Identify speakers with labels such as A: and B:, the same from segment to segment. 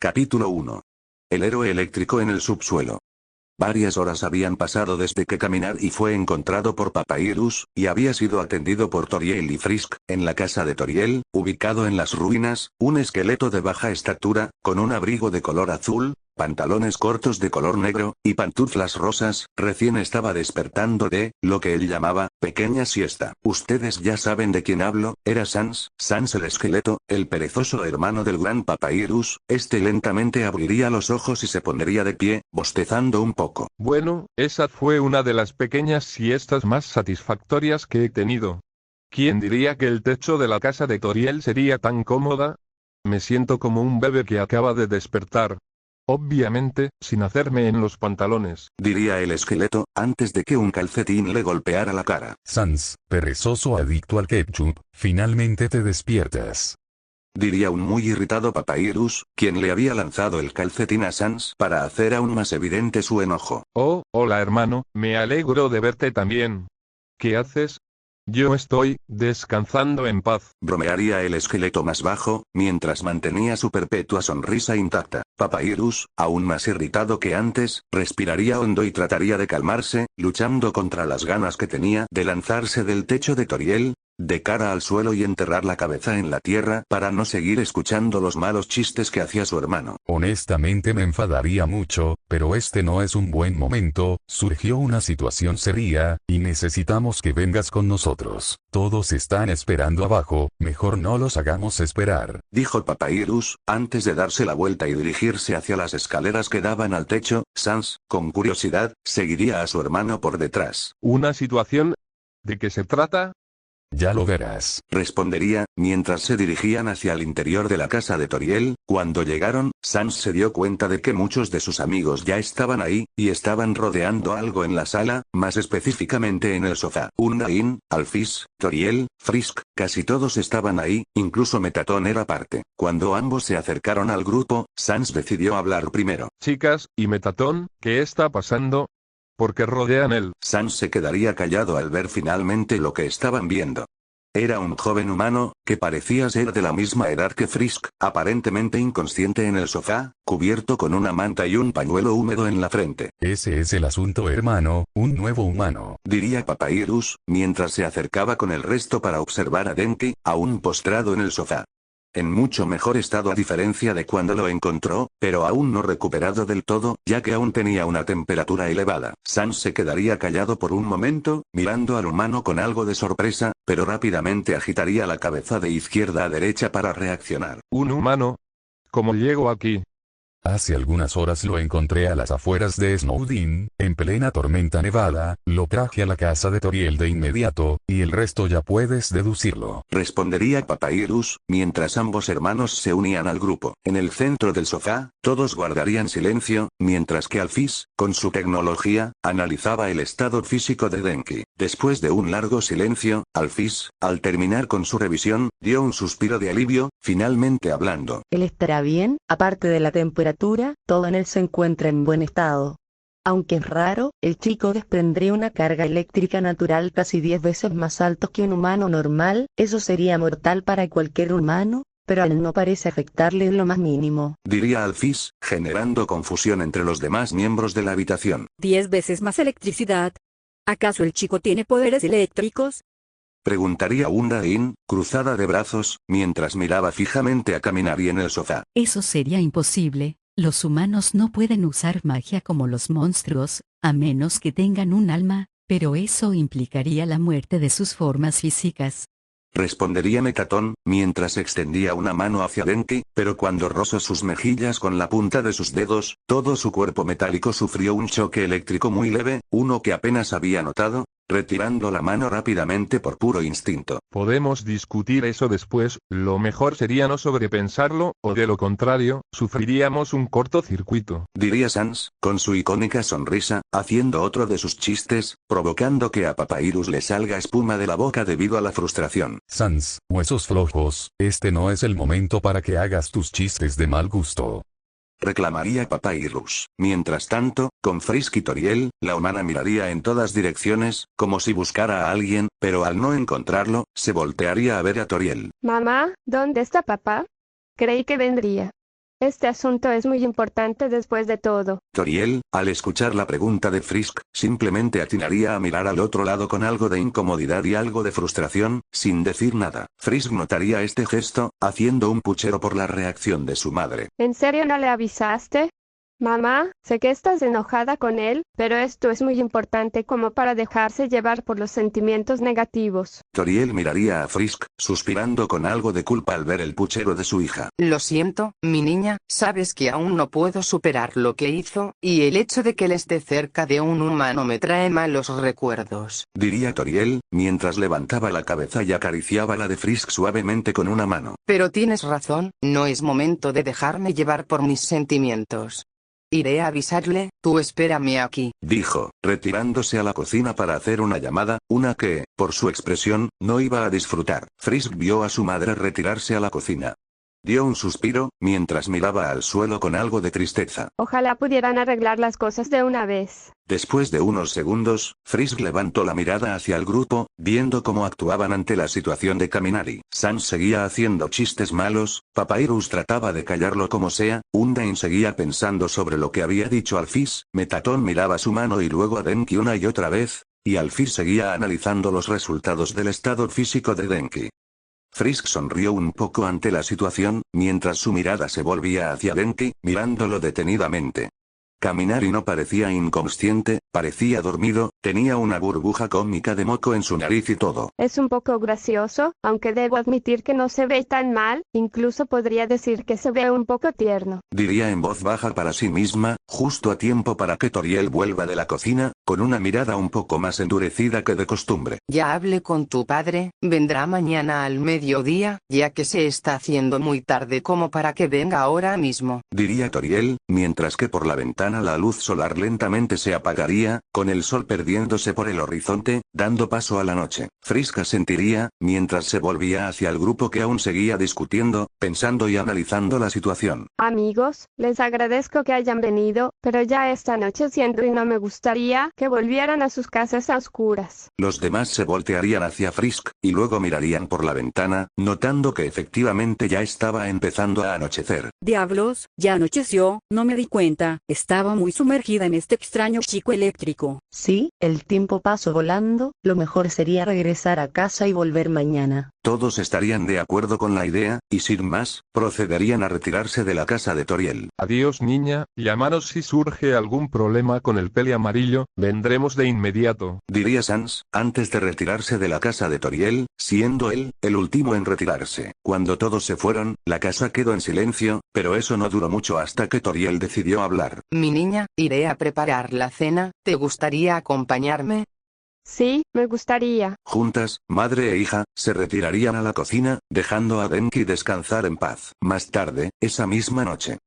A: Capítulo 1. El héroe eléctrico en el subsuelo. Varias horas habían pasado desde que Caminar y fue encontrado por Papyrus, y había sido atendido por Toriel y Frisk, en la casa de Toriel, ubicado en las ruinas, un esqueleto de baja estatura, con un abrigo de color azul, pantalones cortos de color negro, y pantuflas rosas, recién estaba despertando de, lo que él llamaba, pequeña siesta. Ustedes ya saben de quién hablo, era Sans el esqueleto, el perezoso hermano del gran Papyrus. Este lentamente abriría los ojos y se pondría de pie, bostezando un poco.
B: Bueno, esa fue una de las pequeñas siestas más satisfactorias que he tenido. ¿Quién diría que el techo de la casa de Toriel sería tan cómoda? Me siento como un bebé que acaba de despertar. Obviamente, sin hacerme en los pantalones,
A: diría el esqueleto, antes de que un calcetín le golpeara la cara.
C: Sans, perezoso adicto al ketchup, finalmente te despiertas.
A: Diría un muy irritado Papyrus, quien le había lanzado el calcetín a Sans para hacer aún más evidente su enojo.
B: Oh, hola hermano, me alegro de verte también. ¿Qué haces? Yo estoy descansando en paz.
A: Bromearía el esqueleto más bajo, mientras mantenía su perpetua sonrisa intacta. Papyrus, aún más irritado que antes, respiraría hondo y trataría de calmarse, luchando contra las ganas que tenía de lanzarse del techo de Toriel, de cara al suelo y enterrar la cabeza en la tierra para no seguir escuchando los malos chistes que hacía su hermano.
C: Honestamente me enfadaría mucho, pero este no es un buen momento, surgió una situación seria, y necesitamos que vengas con nosotros. Todos están esperando abajo, mejor no los hagamos esperar,
A: dijo Papyrus, antes de darse la vuelta y dirigirse hacia las escaleras que daban al techo. Sans, con curiosidad, seguiría a su hermano por detrás.
B: ¿Una situación? ¿De qué se trata?
C: Ya lo verás,
A: respondería, mientras se dirigían hacia el interior de la casa de Toriel. Cuando llegaron, Sans se dio cuenta de que muchos de sus amigos ya estaban ahí, y estaban rodeando algo en la sala, más específicamente en el sofá. Undyne, Alphys, Toriel, Frisk, casi todos estaban ahí, incluso Metatron era parte. Cuando ambos se acercaron al grupo, Sans decidió hablar primero.
B: Chicas, y Metatron, ¿qué está pasando? ¿Por qué rodean él?
A: Sans se quedaría callado al ver finalmente lo que estaban viendo. Era un joven humano, que parecía ser de la misma edad que Frisk, aparentemente inconsciente en el sofá, cubierto con una manta y un pañuelo húmedo en la frente.
C: Ese es el asunto hermano, un nuevo humano,
A: diría Papyrus, mientras se acercaba con el resto para observar a Denki, aún postrado en el sofá. En mucho mejor estado a diferencia de cuando lo encontró, pero aún no recuperado del todo, ya que aún tenía una temperatura elevada. Sans se quedaría callado por un momento, mirando al humano con algo de sorpresa, pero rápidamente agitaría la cabeza de izquierda a derecha para reaccionar.
B: ¿Un humano? ¿Cómo llego aquí?
C: Hace algunas horas lo encontré a las afueras de Snowdin, en plena tormenta nevada, lo traje a la casa de Toriel de inmediato, y el resto ya puedes deducirlo,
A: respondería Papyrus, mientras ambos hermanos se unían al grupo. En el centro del sofá, todos guardarían silencio, mientras que Alphys, con su tecnología, analizaba el estado físico de Denki. Después de un largo silencio, Alphys, al terminar con su revisión, dio un suspiro de alivio, finalmente hablando.
D: Él estará bien, aparte de la temperatura, todo en él se encuentra en buen estado. Aunque es raro, el chico desprendría una carga eléctrica natural casi 10 veces más alto que un humano normal. Eso sería mortal para cualquier humano, pero a él no parece afectarle en lo más mínimo,
A: diría Alphys, generando confusión entre los demás miembros de la habitación.
E: 10 veces más electricidad. ¿Acaso el chico tiene poderes eléctricos?
A: Preguntaría Undyne, cruzada de brazos, mientras miraba fijamente a Caminar y en el sofá.
F: Eso sería imposible. Los humanos no pueden usar magia como los monstruos, a menos que tengan un alma, pero eso implicaría la muerte de sus formas físicas,
A: respondería Metatron, mientras extendía una mano hacia Denki, pero cuando rozó sus mejillas con la punta de sus dedos, todo su cuerpo metálico sufrió un choque eléctrico muy leve, uno que apenas había notado, retirando la mano rápidamente por puro instinto.
B: Podemos discutir eso después, lo mejor sería no sobrepensarlo, o de lo contrario, sufriríamos un cortocircuito,
A: diría Sans, con su icónica sonrisa, haciendo otro de sus chistes, provocando que a Papyrus le salga espuma de la boca debido a la frustración.
C: Sans, huesos flojos, este no es el momento para que hagas tus chistes de mal gusto,
A: reclamaría Papyrus. Mientras tanto, con Frisk y Toriel, la humana miraría en todas direcciones, como si buscara a alguien, pero al no encontrarlo, se voltearía a ver a Toriel.
G: Mamá, ¿dónde está papá? Creí que vendría. Este asunto es muy importante después de todo.
A: Toriel, al escuchar la pregunta de Frisk, simplemente atinaría a mirar al otro lado con algo de incomodidad y algo de frustración, sin decir nada. Frisk notaría este gesto, haciendo un puchero por la reacción de su madre.
G: ¿En serio no le avisaste? Mamá, sé que estás enojada con él, pero esto es muy importante como para dejarse llevar por los sentimientos negativos.
A: Toriel miraría a Frisk, suspirando con algo de culpa al ver el puchero de su hija.
H: Lo siento, mi niña, sabes que aún no puedo superar lo que hizo, y el hecho de que él esté cerca de un humano me trae malos recuerdos.
A: Diría Toriel, mientras levantaba la cabeza y acariciaba la de Frisk suavemente con una mano.
H: Pero tienes razón, no es momento de dejarme llevar por mis sentimientos. Iré a avisarle, tú espérame aquí,
A: Dijo, retirándose a la cocina para hacer una llamada, una que, por su expresión, no iba a disfrutar. Frisk vio a su madre retirarse a la cocina. Dio un suspiro, mientras miraba al suelo con algo de tristeza.
G: Ojalá pudieran arreglar las cosas de una vez.
A: Después de unos segundos, Frisk levantó la mirada hacia el grupo, viendo cómo actuaban ante la situación de Kaminari. Sans seguía haciendo chistes malos, Papyrus trataba de callarlo como sea, Undyne seguía pensando sobre lo que había dicho Alphys, Metatron miraba su mano y luego a Denki una y otra vez, y Alphys seguía analizando los resultados del estado físico de Denki. Frisk sonrió un poco ante la situación, mientras su mirada se volvía hacia Denki, mirándolo detenidamente. Kaminari no parecía inconsciente, parecía dormido, tenía una burbuja cómica de moco en su nariz y todo.
G: Es un poco gracioso, aunque debo admitir que no se ve tan mal, incluso podría decir que se ve un poco tierno.
A: Diría en voz baja para sí misma, justo a tiempo para que Toriel vuelva de la cocina, con una mirada un poco más endurecida que de costumbre.
H: Ya hablé con tu padre, vendrá mañana al mediodía, ya que se está haciendo muy tarde como para que venga ahora mismo.
A: Diría Toriel, mientras que por la ventana la luz solar lentamente se apagaría, con el sol perdiéndose por el horizonte, dando paso a la noche. Frisk asentiría, mientras se volvía hacia el grupo que aún seguía discutiendo, pensando y analizando la situación.
G: Amigos, les agradezco que hayan venido, pero ya está anocheciendo y no me gustaría que volvieran a sus casas a oscuras.
A: Los demás se voltearían hacia Frisk, y luego mirarían por la ventana, notando que efectivamente ya estaba empezando a anochecer.
E: Diablos, ya anocheció, no me di cuenta, estaba muy sumergida en este extraño chico eléctrico.
D: Sí, el tiempo pasó volando, lo mejor sería regresar a casa y volver mañana.
A: Todos estarían de acuerdo con la idea, y sin más, procederían a retirarse de la casa de Toriel.
B: Adiós niña, llámanos si surge algún problema con el peli amarillo, vendremos de inmediato.
A: Diría Sans, antes de retirarse de la casa de Toriel, siendo él, el último en retirarse. Cuando todos se fueron, la casa quedó en silencio, pero eso no duró mucho hasta que Toriel decidió hablar.
H: Mi niña, iré a preparar la cena, ¿te gustaría acompañarme?
G: Sí, me gustaría.
A: Juntas, madre e hija, se retirarían a la cocina, dejando a Denki descansar en paz. Más tarde, esa misma noche,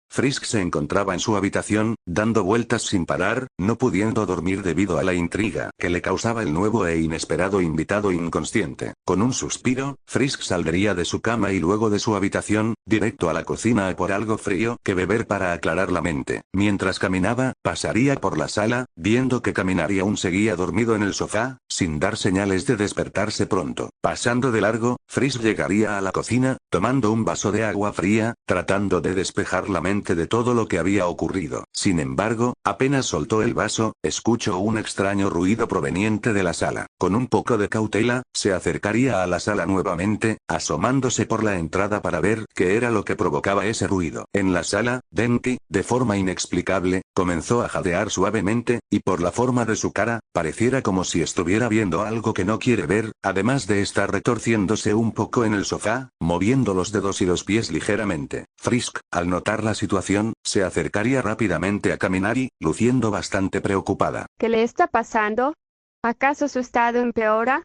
A: Frisk se encontraba en su habitación, dando vueltas sin parar, no pudiendo dormir debido a la intriga que le causaba el nuevo e inesperado invitado inconsciente. Con un suspiro, Frisk saldría de su cama y luego de su habitación, directo a la cocina a por algo frío que beber para aclarar la mente. Mientras caminaba, pasaría por la sala, viendo que Kaminari aún seguía dormido en el sofá, sin dar señales de despertarse pronto. Pasando de largo, Frisk llegaría a la cocina, tomando un vaso de agua fría, tratando de despejar la mente de todo lo que había ocurrido. Sin embargo, apenas soltó el vaso, escuchó un extraño ruido proveniente de la sala. Con un poco de cautela, se acercaría a la sala nuevamente, asomándose por la entrada para ver qué era lo que provocaba ese ruido. En la sala, Denki, de forma inexplicable, comenzó a jadear suavemente, y por la forma de su cara, pareciera como si estuviera viendo algo que no quiere ver, además de estar retorciéndose un poco en el sofá, moviendo los dedos y los pies ligeramente. Frisk, al notar la situación, se acercaría rápidamente a Kaminari, luciendo bastante preocupada.
G: ¿Qué le está pasando? ¿Acaso su estado empeora?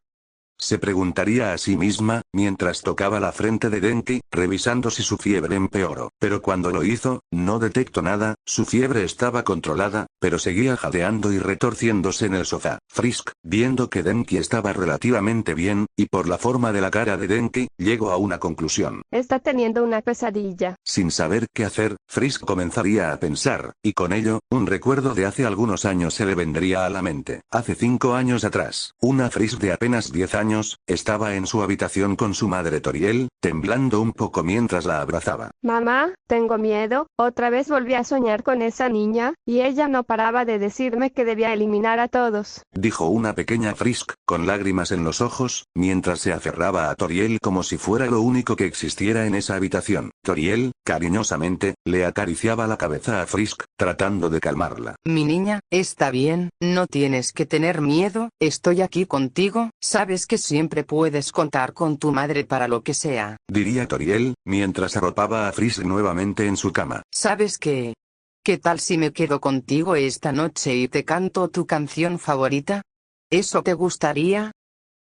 A: Se preguntaría a sí misma, mientras tocaba la frente de Denki, revisando si su fiebre empeoró. Pero cuando lo hizo, no detectó nada, su fiebre estaba controlada, pero seguía jadeando y retorciéndose en el sofá. Frisk, viendo que Denki estaba relativamente bien, y por la forma de la cara de Denki, llegó a una conclusión.
G: Está teniendo una pesadilla.
A: Sin saber qué hacer, Frisk comenzaría a pensar, y con ello, Un recuerdo de hace algunos años se le vendría a la mente. Hace 5 años atrás, una Frisk de apenas 10 años, estaba en su habitación con su madre Toriel, temblando un poco mientras la abrazaba.
G: Mamá, tengo miedo, otra vez volví a soñar con esa niña, y ella no paraba de decirme que debía eliminar a todos.
A: Dijo una pequeña Frisk, con lágrimas en los ojos, mientras se aferraba a Toriel como si fuera lo único que existiera en esa habitación. Toriel, cariñosamente, le acariciaba la cabeza a Frisk, tratando de calmarla.
H: Mi niña, está bien, no tienes que tener miedo, estoy aquí contigo, sabes que siempre puedes contar con tu madre para lo que sea.
A: Diría Toriel, mientras arropaba a Frisk nuevamente en su cama.
H: ¿Sabes qué? ¿Qué tal si me quedo contigo esta noche y te canto tu canción favorita? ¿Eso te gustaría?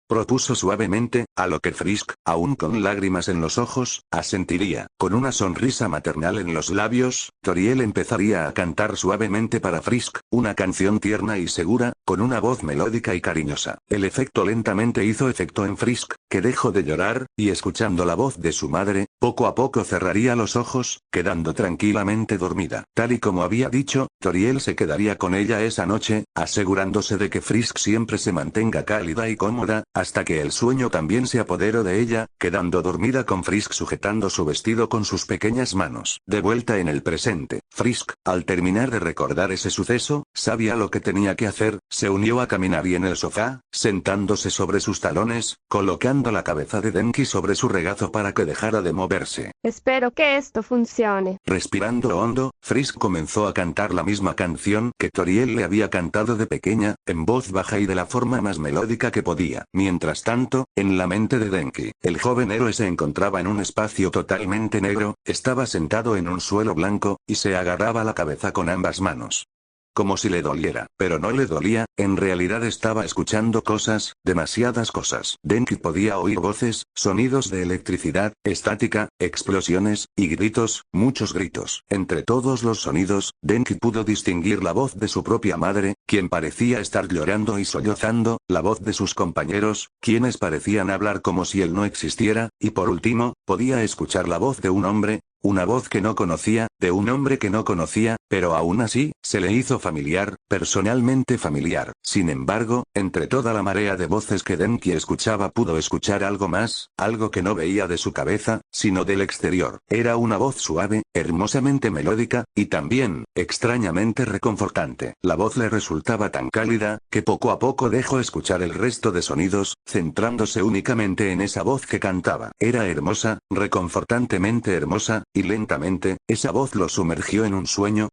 A: Propuso suavemente, a lo que Frisk, aún con lágrimas en los ojos, asentiría. Con una sonrisa maternal en los labios, Toriel empezaría a cantar suavemente para Frisk, una canción tierna y segura, con una voz melódica y cariñosa. El efecto lentamente hizo efecto en Frisk, que dejó de llorar, y escuchando la voz de su madre, poco a poco cerraría los ojos, quedando tranquilamente dormida. Tal y como había dicho, Toriel se quedaría con ella esa noche, asegurándose de que Frisk siempre se mantenga cálida y cómoda, hasta que el sueño también se apoderó de ella, quedando dormida con Frisk sujetando su vestido con sus pequeñas manos. De vuelta en el presente, Frisk, al terminar de recordar ese suceso, sabía lo que tenía que hacer, se unió a Kaminari en el sofá, sentándose sobre sus talones, colocando la cabeza de Denki sobre su regazo para que dejara de moverse.
G: Espero que esto funcione.
A: Respirando hondo, Frisk comenzó a cantar la misma canción que Toriel le había cantado de pequeña, en voz baja y de la forma más melódica que podía. Mientras tanto, en la mente de Denki, el joven héroe se encontraba en un espacio totalmente negro, estaba sentado en un suelo blanco, y se agarraba la cabeza con ambas manos. Como si le doliera, pero no le dolía, en realidad estaba escuchando cosas, demasiadas cosas. Denki podía oír voces, sonidos de electricidad, estática, explosiones, y gritos, muchos gritos. Entre todos los sonidos, Denki pudo distinguir la voz de su propia madre, quien parecía estar llorando y sollozando, la voz de sus compañeros, quienes parecían hablar como si él no existiera, y por último, podía escuchar la voz de un hombre, una voz que no conocía, de un hombre que no conocía, pero aún así, se le hizo familiar, personalmente familiar. Sin embargo, entre toda la marea de voces que Denki escuchaba pudo escuchar algo más, algo que no veía de su cabeza, sino del exterior. Era una voz suave, hermosamente melódica, y también, extrañamente reconfortante. La voz le resultaba tan cálida, que poco a poco dejó escuchar el resto de sonidos, centrándose únicamente en esa voz que cantaba. Era hermosa, reconfortantemente hermosa, y lentamente, esa voz lo sumergió en un sueño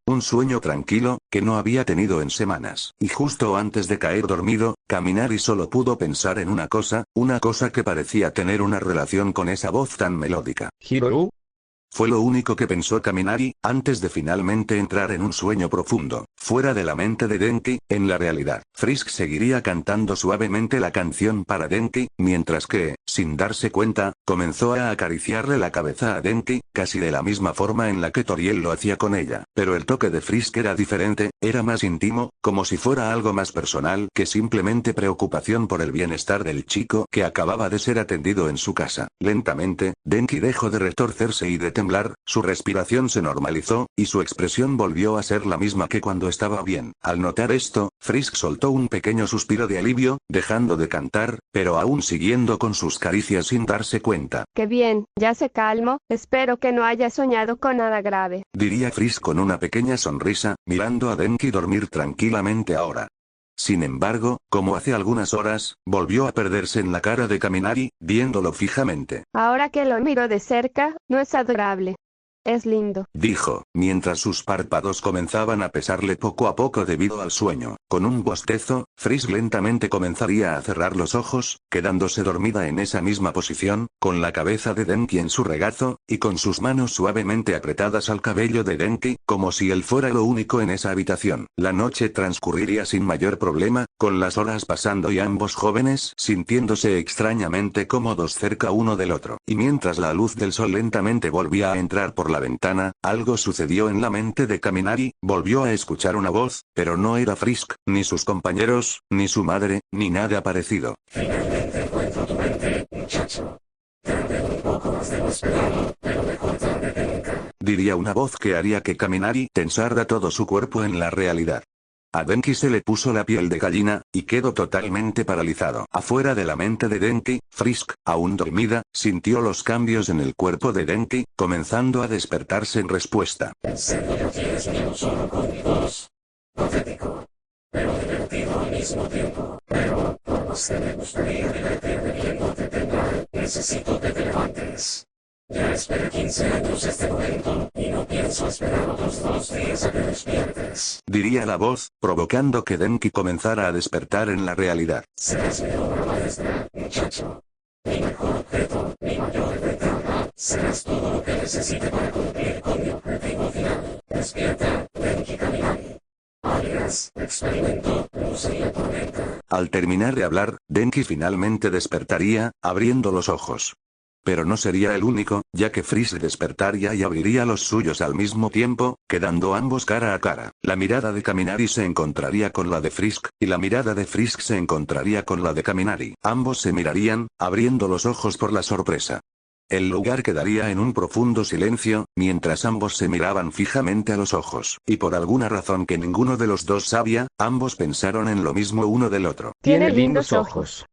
A: tranquilo, que no había tenido en semanas. Y justo antes de caer dormido, Kaminari solo pudo pensar en una cosa que parecía tener una relación con esa voz tan melódica.
B: ¿Hiroru?
A: Fue lo único que pensó Kaminari, antes de finalmente entrar en un sueño profundo, fuera de la mente de Denki, en la realidad. Frisk seguiría cantando suavemente la canción para Denki, mientras que, sin darse cuenta, comenzó a acariciarle la cabeza a Denki, casi de la misma forma en la que Toriel lo hacía con ella. Pero el toque de Frisk era diferente, era más íntimo, como si fuera algo más personal que simplemente preocupación por el bienestar del chico que acababa de ser atendido en su casa. Lentamente, Denki dejó de retorcerse y de temblar, su respiración se normalizó, y su expresión volvió a ser la misma que cuando estaba bien. Al notar esto, Frisk soltó un pequeño suspiro de alivio, dejando de cantar, pero aún siguiendo con sus caricias sin darse cuenta.
G: Qué bien, ya se calmó, espero que no haya soñado con nada grave.
A: Diría Frisk con una pequeña sonrisa, mirando a Denki dormir tranquilamente ahora. Sin embargo, como hace algunas horas, volvió a perderse en la cara de Kaminari, viéndolo fijamente.
G: Ahora que lo miro de cerca, no es adorable. Es lindo,
A: Dijo, mientras sus párpados comenzaban a pesarle poco a poco debido al sueño. Con un bostezo, Frisk lentamente comenzaría a cerrar los ojos, quedándose dormida en esa misma posición, con la cabeza de Denki en su regazo, y con sus manos suavemente apretadas al cabello de Denki, como si él fuera lo único en esa habitación. La noche transcurriría sin mayor problema, con las horas pasando y ambos jóvenes sintiéndose extrañamente cómodos cerca uno del otro. Y mientras la luz del sol lentamente volvía a entrar por la ventana, algo sucedió en la mente de Kaminari, volvió a escuchar una voz, pero no era Frisk, ni sus compañeros, ni su madre, ni nada parecido.
I: Finalmente encuentro tu mente, muchacho. Tardé un poco más de lo esperado, pero mejor tarde que nunca.
A: diría una voz que haría que Kaminari tensara todo su cuerpo en la realidad. A Denki se le puso la piel de gallina, y quedó totalmente paralizado. Afuera de la mente de Denki, Frisk, aún dormida, sintió los cambios en el cuerpo de Denki, comenzando a despertarse en respuesta.
I: ¿En serio lo quieres mío solo con mi voz? Patético. Pero divertido al mismo tiempo. Pero, por más que me gustaría divertirme viéndote temblar, necesito que te levantes. Ya esperé 15 años este momento, y no pienso esperar otros 2 días a que despiertes.
A: Diría la voz, provocando que Denki comenzara a despertar en la realidad.
I: Serás mi obra maestra, muchacho. Mi mejor objeto, mi mayor ventaja. Serás todo lo que necesite para cumplir con mi objetivo final. Despierta, Denki Kaminari. Alias, experimento, luz y la tormenta.
A: Al terminar de hablar, Denki finalmente despertaría, abriendo los ojos. Pero no sería el único, ya que Frisk despertaría y abriría los suyos al mismo tiempo, quedando ambos cara a cara. La mirada de Kaminari se encontraría con la de Frisk, y la mirada de Frisk se encontraría con la de Kaminari. Ambos se mirarían, abriendo los ojos por la sorpresa. El lugar quedaría en un profundo silencio, mientras ambos se miraban fijamente a los ojos. Y por alguna razón que ninguno de los dos sabía, ambos pensaron en lo mismo uno del otro.
G: Tiene lindos ojos.